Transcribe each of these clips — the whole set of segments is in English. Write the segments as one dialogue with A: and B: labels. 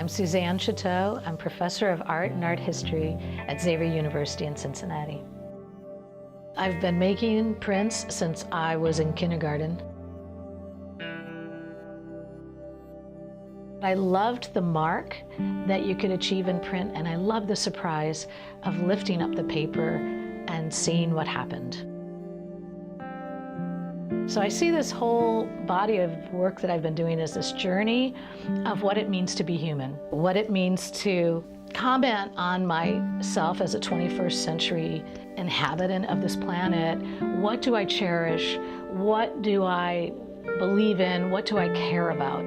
A: I'm Suzanne Chouteau. I'm professor of art and art history at Xavier University in Cincinnati. I've been making prints since I was in kindergarten. I loved the mark that you could achieve in print, and I loved the surprise of lifting up the paper and seeing what happened. So I see this whole body of work that I've been doing as this journey of what it means to be human, what it means to comment on myself as a 21st century inhabitant of this planet. What do I cherish? What do I believe in? What do I care about?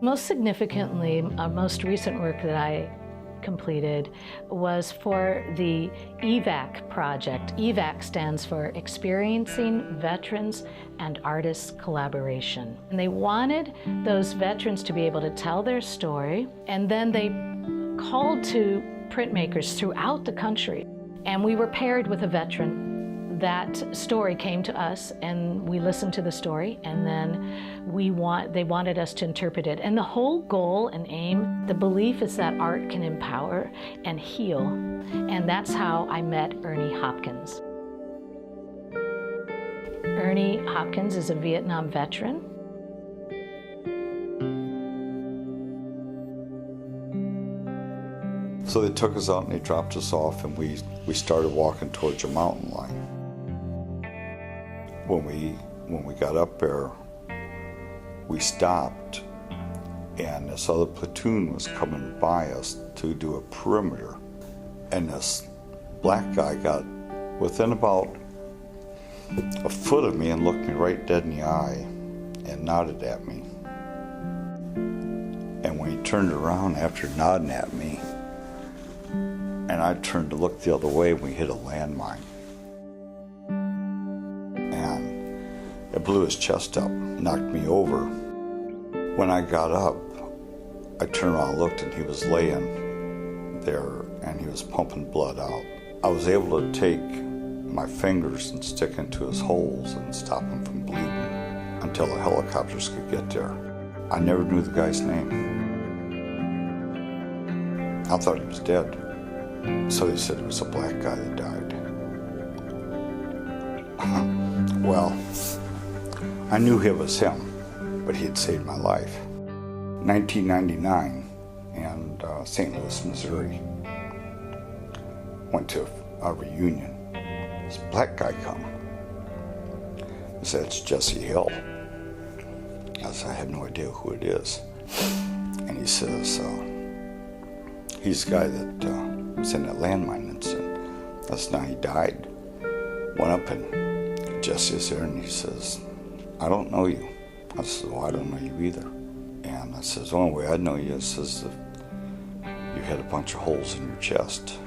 A: Most significantly, our most recent work that I completed was for the EVAC Project. EVAC stands for Experiencing Veterans and Artists Collaboration. And they wanted those veterans to be able to tell their story, and then they called to printmakers throughout the country. And we were paired with a veteran. That story came to us, and we listened to the story, and then they wanted us to interpret it. And the whole goal and aim, the belief is that art can empower and heal. And that's how I met Ernie Hopkins. Ernie Hopkins is a Vietnam veteran.
B: So they took us out and they dropped us off, and we started walking towards a mountain line. When we got up there, we stopped, and this other platoon was coming by us to do a perimeter. And this black guy got within about a foot of me and looked me right dead in the eye and nodded at me. And when he turned around after nodding at me, and I turned to look the other way, we hit a landmine. It blew his chest up, knocked me over. When I got up, I turned around and looked, and he was laying there, and he was pumping blood out. I was able to take my fingers and stick into his holes and stop him from bleeding until the helicopters could get there. I never knew the guy's name. I thought he was dead. So they said it was a black guy that died. Well, I knew it was him, but he had saved my life. 1999 in St. Louis, Missouri. Went to a reunion. This black guy come. He said, "It's Jesse Hill." I said, "I have no idea who it is." And he says, "He's the guy that was in that landmine incident. That's now he died." Went up and Jesse is there, and he says, "I don't know you." I said, "Well, I don't know you either." And I says, "The only way I know you is if you had a bunch of holes in your chest."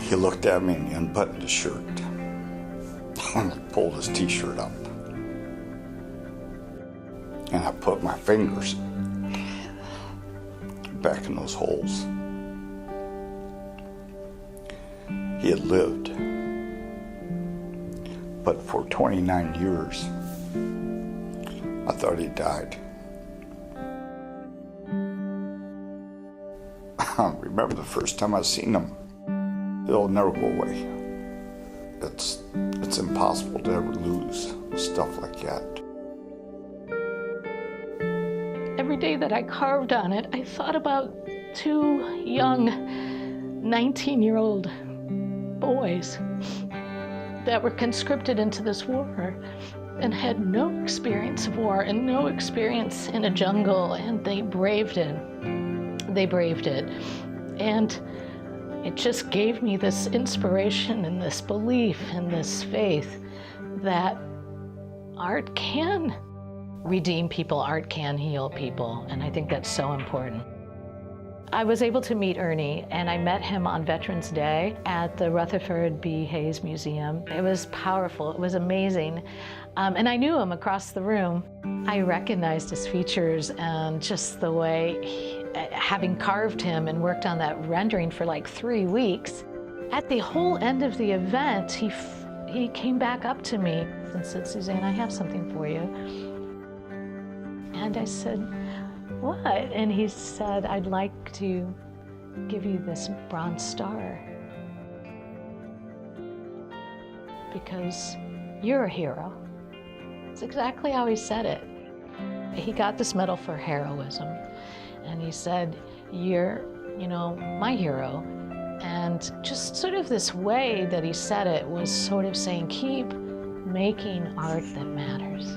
B: He looked at me and he unbuttoned his shirt and he pulled his t-shirt up. And I put my fingers back in those holes. He had lived. But for 29 years, I thought he died. I remember the first time I seen him. It'll never go away. It's impossible to ever lose stuff like that.
A: Every day that I carved on it, I thought about two young 19-year-old boys that were conscripted into this war and had no experience of war and no experience in a jungle, and they braved it. They braved it. And it just gave me this inspiration and this belief and this faith that art can redeem people, art can heal people, and I think that's so important. I was able to meet Ernie, and I met him on Veterans Day at the Rutherford B. Hayes Museum. It was powerful, it was amazing. And I knew him across the room. I recognized his features and just the way, having carved him and worked on that rendering for like 3 weeks. At the whole end of the event, he came back up to me and said, "Suzanne, I have something for you." And I said, "What?" And he said, "I'd like to give you this bronze star because you're a hero." It's exactly how he said it. He got this medal for heroism, and he said, "You're, my hero." And just sort of this way that he said it was sort of saying, keep making art that matters.